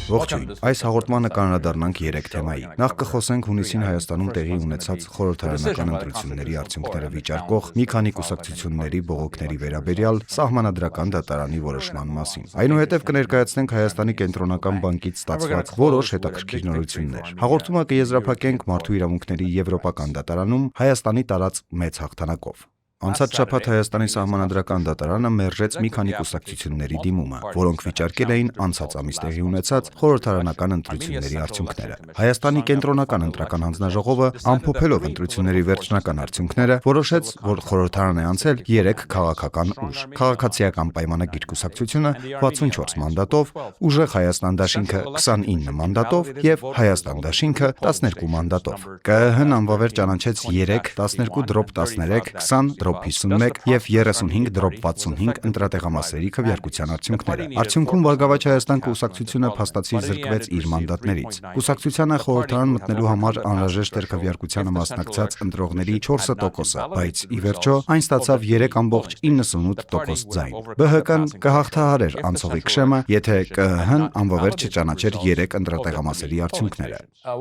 Ողջույն, այս հաղորդմանը կանրադառնանք 3 թեմայի։ Նախ կխոսենք հունիսին Հայաստանում տեղի ունեցած խորհրդարանական ընտրությունների արդյունքները վիճարկող մի քանի կուսակցությունների բողոքների վերաբերյալ Սահմանադրական դատարանի որոշման մասին։ Այնուհետև կներկայացնենք Հայաստանի կենտրոնական բանկից ստացված որոշ հետաքրքիր նորություններ։ Հաղորդումը կեզրափակենք Մարդու իրավունքների Եվրոպական դատարանում Հայաստանի տարած մեծ հաղթանակով։ Անցած շաբաթ Հայաստանի Սահմանադրական դատարանը մերժեց մի քանի կուսակցությունների դիմումը, որոնք վիճարկել էին անցած ամիս տեղի ունեցած խորհրդարանական ընտրությունների արդյունքները։ Հայաստանի կենտրոնական ընտրական հանձնաժողովը, ամփոփելով ընտրությունների վերջնական արդյունքները, որոշեց, որ խորհրդարան է անցել 3 քաղաքական ուժ՝ Քաղաքացիական պայմանագիր կուսակցությունը 64 մանդատով, Ուժեղ Հայաստան դաշինքը 29 մանդատով եւ Հայաստան դաշինքը 12 մանդատով։ ԿԸՀ-ն անվավեր ճանաչեց 3, 12/13, 20/51 եւ 35/65 ընտրատեղամասերի քվեարկության արդյունքները։ Արդյունքում Բարգավաճ Հայաստան կուսակցությունը փաստացի զրկվեց իր մանդատներից։ Կուսակցությանը խորհրդարան մտնելու համար անհրաժեշտ էր քվեարկությանը մասնակցած ընտրողների 4%-ը, բայց ի վերջո այն ստացավ 3.98% ձայն։ ԲՀԿ-ն կհաղթահարեր անցողի քշեմը, եթե ԿԸՀ-ն անվավեր չճանաչեր 3 ընտրատեղամասերի արդյունքները։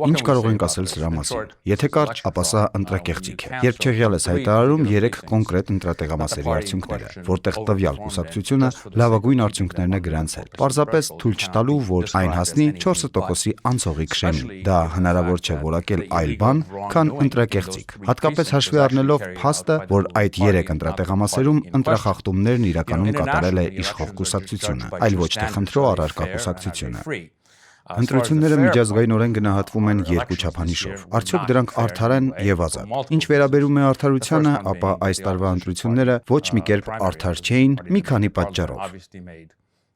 Ինչ կարող ենք ասել սրա մասին։ Եթե կարճ, ապա սա ընտրակեղծիք է։ Երբ Չեղյալ ես հայտարարում 3 կոնկրետ ընտրատեղամասերի արդյունքները, որտեղ տվյալ կուսակցությունը լավագույն արդյունքներն է գրանցել, պարզապես թույլ չտալու, որ այն հասնի 4%-ի անցողի քշեմին։ Դա հնարավոր չէ որակել այլ բան, քան ընտրակեղծիք, հատկապես հաշվի առնելով փաստը, որ այդ 3 ընտրատեղամասերում ընտրախախտումներն իրականում կատարել է իշխող կուսակցությունը, այլ ոչ թե խնդրո առարկա կուսակցությունը։ Ընտրությունները միջազգայինորեն գնահատվում են 2 չափանիշով։ Արդյոք դրանք արդար են եւ ազատ։ Ինչ վերաբերում է արդարությանը, ապա այս տարվա ընտրությունները ոչ մի կերպ արդար չէին մի քանի պատճառով։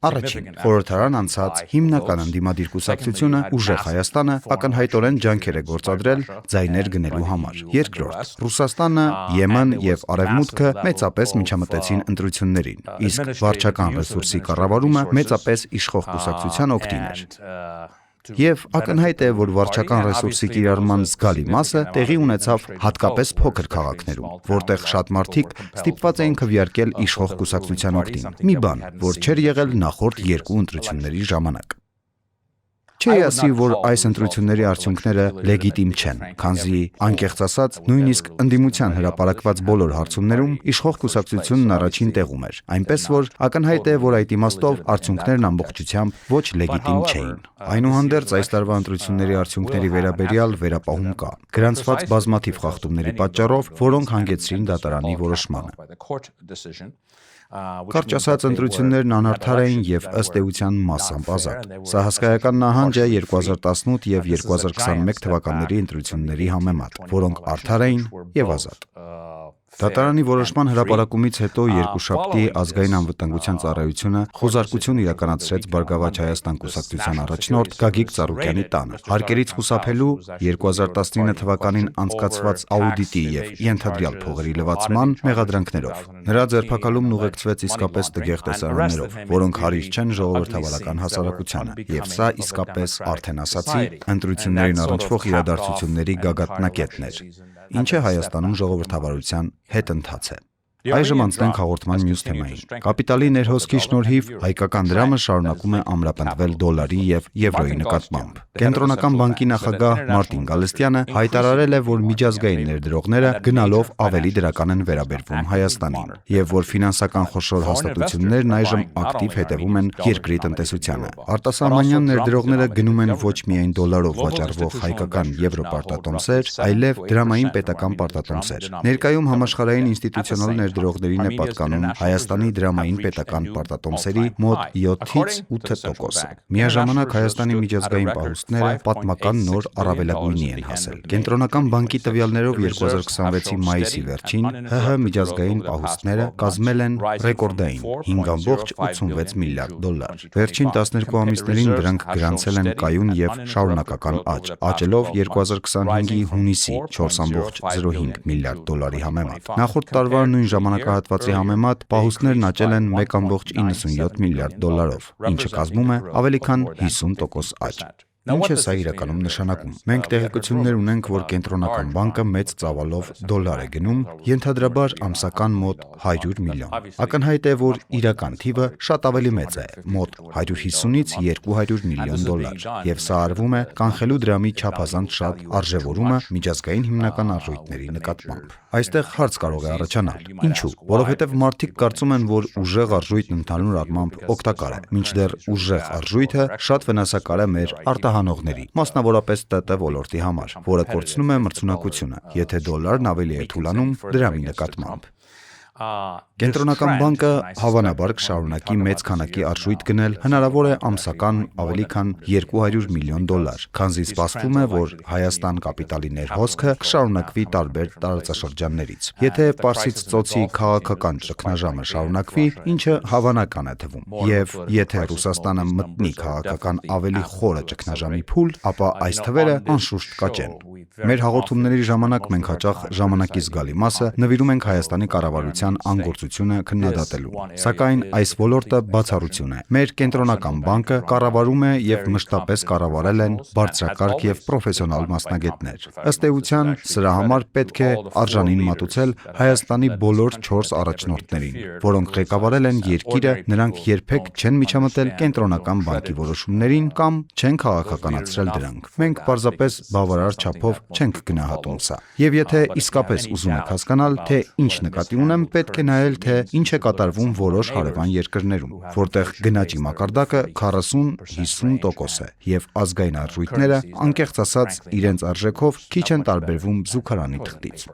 Առաջին, խորհրդարան անցած հիմնական ընդդիմադիր կուսակցությունը Ուժեղ Հայաստանը ակնհայտորեն ջանքեր է գործադրել ձայներ գնելու համար։ Երկրորդ, Ռուսաստանը, Եմեն եւ Արևմուտքը մեծապես միջամտեցին ընտրություններին, իսկ վարչական ռեսուրսի կառավարումը մեծապես իշխող կուսակցության օգտին էր։ Եվ ակնհայտ է, որ վարչական ռեսուրսի կիրառման զգալի մասը տեղի ունեցավ հատկապես փոքր քաղաքներում, որտեղ շատ մարդիկ ստիպված էին քվեարկել իշխող կուսակցության օգտին։ Մի բան, որ չէր եղել նախորդ 2 ընտրությունների ժամանակ։ Չի ասի, որ այս ընտրությունների արդյունքները լեգիտիմ չեն, քանզի անկեղծ ասած, նույնիսկ ընդդիմության հրապարակված բոլոր հարցումներում իշխող կուսակցությունն առաջին տեղում էր, այնպես որ ակնհայտ է, որ այդ իմաստով արդյունքներն ամբողջությամբ ոչ լեգիտիմ չէին։ Այնուհանդերձ այս տարվա ընտրությունների արդյունքների վերաբերյալ վերապահում կա, գրանցված բազմաթիվ խախտումների պատճառով, որոնք հանգեցրին դատարանի որոշմանը։ Կարճ ասած, ընտրություններն անարդար էին եւ ըստ էության massամբ ազատ։ Սա հսկայական նահանջ է 2018 եւ 2021 թվականների ընտրությունների համեմատ, որոնք արդար էին եւ ազատ։ Դատարանի որոշման հրապարակումից հետո երկուշաբթի Ազգային անվտանգության ծառայությունը խոզարկություն իրականացրեց Բարգավաճ Հայաստան կուսակցության առաջնորդ Գագիկ Ծառուկյանի տանը, հարկերից խուսափելու 2019 թվականին անցկացված աուդիտի եւ ենթադրյալ փողերի լվացման մեղադրանքներով։ Նրա ձերբակալումն ուղեկցվեց իսկապես տգեղ տեսարաններով, որոնք հարիր չեն ժողովրդավարական հասարակությանը, եւ սա իսկապես արդեն ասացի ընտրություններին առնչվող իրադարձությունների գագաթնակետն էր, ինչը Հայաստանում ժողովրդավարության հետընթաց է։ Այժմ անցնենք հաղորդման մյուս թեմային։ Կապիտալի ներհոսքի շնորհիվ հայկական դրամը շարունակում է ամրապնդվել դոլարի եւ եվրոյի նկատմամբ։ Կենտրոնական բանկի նախագահ Մարտին Գալստյանը հայտարարել է, որ միջազգային ներդրողները գնալով ավելի դրական են վերաբերվում Հայաստանին եւ որ ֆինանսական խոշոր հաստատություններն այժմ ակտիվ հետևում են երկրի տնտեսությանը։ Արտասահմանյան ներդրողները գնում են ոչ միայն դոլարով վաճառվող հայկական եվրոպարտատոմսեր, այլև դրամային պետական պարտատոմսեր։ Ներկայում համաշխարհային ինստիտուցիոնալ ներդրողներին է պատկանում Հայաստանի դրամային պետական պարտատոմսերի մոտ 7-ից 8%։ Միաժամանակ Հայաստանի միջազգային պահուստները պատմական նոր առավելագույնի են հասել։ Կենտրոնական բանկի տվյալներով 2026-ի մայիսի վերջին ՀՀ միջազգային պահուստները կազմել են ռեկորդային 5.86 միլիարդ դոլար։ Վերջին 12 ամիսներին դրանք գրանցել են կայուն եւ շարունակական աճ, աճելով 2025-ի հունիսի 4.05 միլիարդ դոլարի համեմատ։ Նախորդ տարվա նույն ժամանակահատվածի համեմատ պահուստներն աճել են 1.97 միլիարդ դոլարով, ինչը կազմում է ավելի քան 50% աճ։ Ինչ է սա իրականում նշանակում։ Մենք տեղեկություններ ունենք, որ կենտրոնական բանկը մեծ ծավալով դոլար է գնում, ենթադրաբար ամսական մոտ 100 միլիոն։ Ակնհայտ է, որ իրական թիվը շատ ավելի մեծ է, մոտ 150-ից 200 միլիոն դոլար, եւ սա արվում է կանխելու դրամի չափազանց շատ արժևորումը միջազգային հիմնական արժույթների նկատմամբ։ Այստեղ հարց կարող է առաջանալ. ինչու՞։ Որովհետև մարդիկ կարծում են, որ ուժեղ արժույթն ընդհանուր առմամբ օգտակար է, մինչդեռ ուժեղ արժույթը շատ վնասակար է մեր արտահանողների, մասնավորապես ՏՏ ոլորտի համար, որը կորցնում է մրցունակությունը, եթե դոլարն ավելի է թուլանում դրամի նկատմամբ։ Կենտրոնական բանկը հավանաբար կշարունակի մեծ քանակի արժույթ գնել, հնարավոր է ամսական ավելի քան 200 միլիոն դոլար, քանզի սպասվում է, որ Հայաստան կապիտալի ներհոսքը կշարունակվի տարբեր տարածաշրջաններից։ Եթե Պարսից ծոցի քաղաքական ճգնաժամը շարունակվի, ինչը հավանական է թվում, եւ եթե Ռուսաստանը մտնի քաղաքական ավելի խորը ճգնաժամի փուլ, ապա այս թվերը անշուշտ կաճեն։ Մեր հաղորդումների ժամանակ մենք հաճախ ժամանակի զգալի մասը նվիրում ենք Հայաստանի կառավարության անգործությունը քննադատելուն։ Սակայն այս ոլորտը բացառություն է։ Մեր կենտրոնական բանկը կառավարում է եւ մշտապես կառավարել են բարձրակարգ եւ պրոֆեսիոնալ մասնագետներ։ Ըստ էության, սրա համար պետք է արժանին մատուցել Հայաստանի բոլոր 4 առաջնորդներին, որոնք ղեկավարել են երկիրը, նրանք երբեք չեն միջամտել կենտրոնական բանկի որոշումներին կամ չեն քաղաքականացրել դրանք։ Մենք պարզապես բավարար չափով չենք գնահատում սա։ Եվ եթե իսկապես ուզում եք հասկանալ, թե ինչ նկատի ունեմ, պետք է նայել, թե ինչ է կատարվում որոշ հարևան երկրներում, որտեղ գնաճի մակարդակը 40-50% է, եւ ազգային արժույթները, անկեղծ ասած, իրենց արժեքով քիչ են տարբերվում զուգարանի թղթից։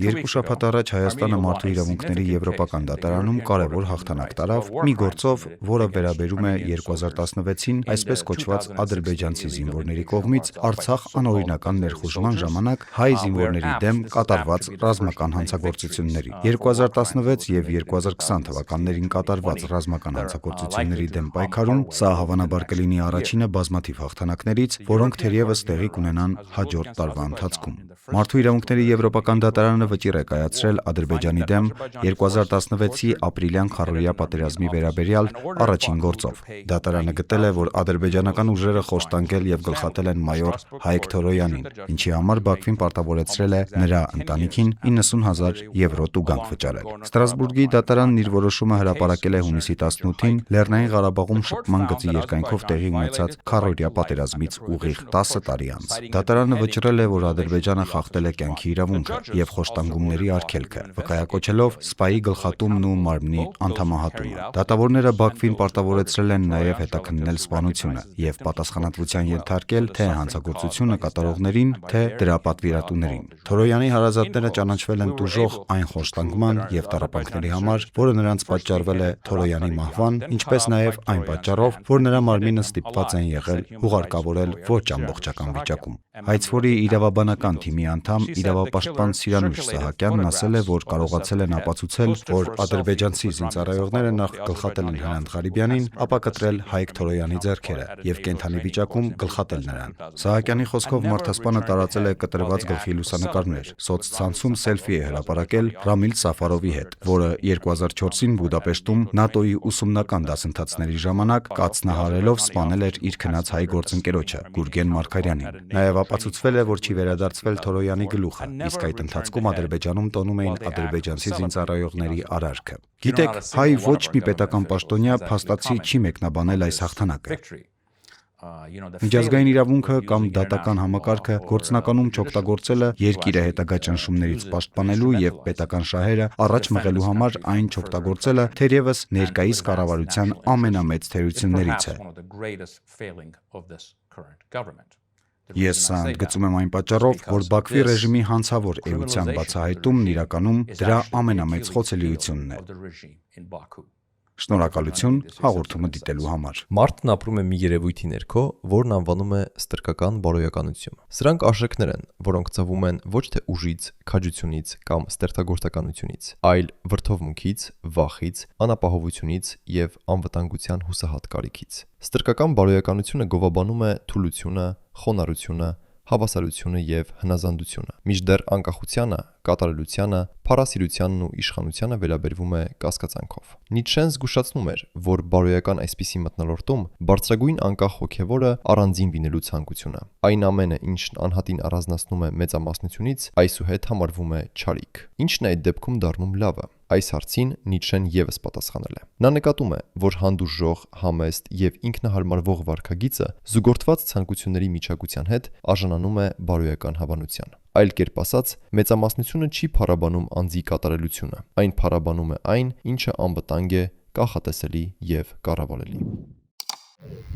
Երկու շաբաթ առաջ Հայաստանը մարդու իրավունքների եվրոպական դատարանում կարևոր հաղթանակ տարավ մի գործով, որը վերաբերում է 2016-ին այսպես կոչված ադրբեջանցի զինվորների կողմից Արցախ անօրինական ներխուժման ժամանակ հայ զինվորների դեմ կատարված ռազմական հանցագործությունների։ 2016 եւ 2020 թվականներին կատարված ռազմական հանցագործությունների դեմ պայքարում սա հավանաբար կլինի առաջինը բազմաթիվ հաղթանակներից, որոնք թերևս տեղի կունենան հաջորդ տարվա ընթացքում։ Մարդու իրավունքների եվրոպական դատարանը վճիռ է կայացրել Ադրբեջանի դեմ 2016-ի ապրիլյան քառօրյա պատերազմի վերաբերյալ առաջին գործով։ Դատարանը գտել է, որ ադրբեջանական ուժերը խոշտանգել եւ գլխատել են մայոր Հայկ Թորոյանին, ինչի համար Բաքվին պարտավորեցրել է նրա ընտանիքին 90,000 եվրո տուգանք վճարել։ Ստրասբուրգի դատարանն իր որոշումը հրապարակել է հունիսի 18-ին Լեռնային Ղարաբաղում շփման գծի երկայնքով տեղի ունեցած քառօրյա պատերազմից ուղիղ 10 տարի անց։ Դատարանը վճռել է, որ Ադրբեջանը խախտել է կյանքի իրավունքը եւ խոշտանգումների արգելքը, վկայակոչելով սպայի գլխատումն ու մարմնի անդամահատումը։ Դատավորները Բաքվին պարտավորեցրել են նաեւ հետաքննել սպանությունը եւ պատասխանատվության ենթարկել թե հանցագործությունը կատարողներին, թե դրա պատվիրատուներին։ Թորոյանի հարազատները ճանաչվել են տուժող այն խոշտանգման եւ տառապանքների համար, որը նրանց պատճառվել է Թորոյանի մահվան, ինչպես նաեւ այն պատճառով, որ նրա մարմինը ստիպված են եղել հուղարկավորել ոչ ամբողջական վիճակում։ Հայցվորի իրավաբանական թիմի անդամ իրավապաշտպան Սիրանուշ Սահակյանն ասել է, որ կարողացել են ապացուցել, որ ադրբեջանցի զինծառայողները նախ գլխատել են Հրանտ Ղարիբյանին, ապա կտրել Հայկ Թորոյանի ձեռքերը եւ կենթանի վիճակում գլխատել նրան։ Սահակյանի խոսքով մարդասպանը տարածել է կտրված գլխի լուսանկարներ, սոցցանցում սելֆի է հրապարակել Ռամիլ Սաֆարովի հետ, որը 2004-ին Բուդապեշտում ՆԱՏՕ-ի ուսումնական դասընթացների ժամանակ կացնահարելով սպանել էր իր քնած հայ գործընկերոջը Գուրգեն Մարգարյանին։ Նաեւ ապացուցվել է, որ չի վերադարձվել Թորոյանի գլուխը, իսկ այդ ընթացքում Ադրբեջանում տոնում էին ադրբեջանցի զինծառայողների արարքը։ Գիտեք, հայ ոչ մի պետական պաշտոնյա փաստացի չի մեկնաբանել այս հաղթանակը։ Միջազգային իրավունքը կամ դատական համակարգը գործնականում չօգտագործելը երկիրը հետագա ճնշումներից պաշտպանելու եւ պետական շահերը առաջ մղելու համար այն չօգտագործելը թերևս ներկայիս կառավարության ամենամեծ թերություններից է։ Ես սա ընդգծում եմ այն պատճառով, որ Բաքվի ռեժիմի հանցավոր էության բացահայտումն իրականում դրա ամենամեծ խոցելիությունն է։ Շնորհակալություն հաղորդումը դիտելու համար։ Մարդն ապրում է մի երևույթի ներքո, որն անվանում է ստրկական բարոյականություն։ Սրանք արժեքներ են, որոնք ծնվում են ոչ թե ուժից, քաջությունից կամ ստեղծագործականությունից, այլ վրդովմունքից, վախից, անապահովությունից եւ անվտանգության հուսահատ կարիքից։ Ստրկական բարոյականությունը գովաբանում է թուլությունը, խոնարհությունը, հավասարությունը եւ հնազանդությունը։ Մինչդեռ անկախությանը, կատարելությանը, փառասիրությանն ու իշխանությանը վերաբերվում է կասկածանքով։ Նիցշեն զգուշացնում էր, որ բարոյական այսպիսի մթնոլորտում բարձրագույն անկախ հոգևորը առանձին լինելու ցանկությունը։ Այն ամենը, ինչն անհատին առանձնացնում է մեծամասնությունից, այսուհետ համարվում է չարիք։ Ինչն է այդ դեպքում դառնում լավը։ Այս հարցին Նիցշեն եւս պատասխանել է։ Նա նկատում է, որ հանդուրժող, համեստ եւ ինքնահարմարվող վարքագիծը զուգորդված ցանկությունների միջակության հետ արժանանում է բարոյական հավանության։ Այլ կերպ ասած, մեծամասնությունը չի փառաբանում անձի կատարելությունը, այն փառաբանում է այն, ինչը անվտանգ է, կանխատեսելի եւ կառավարելի։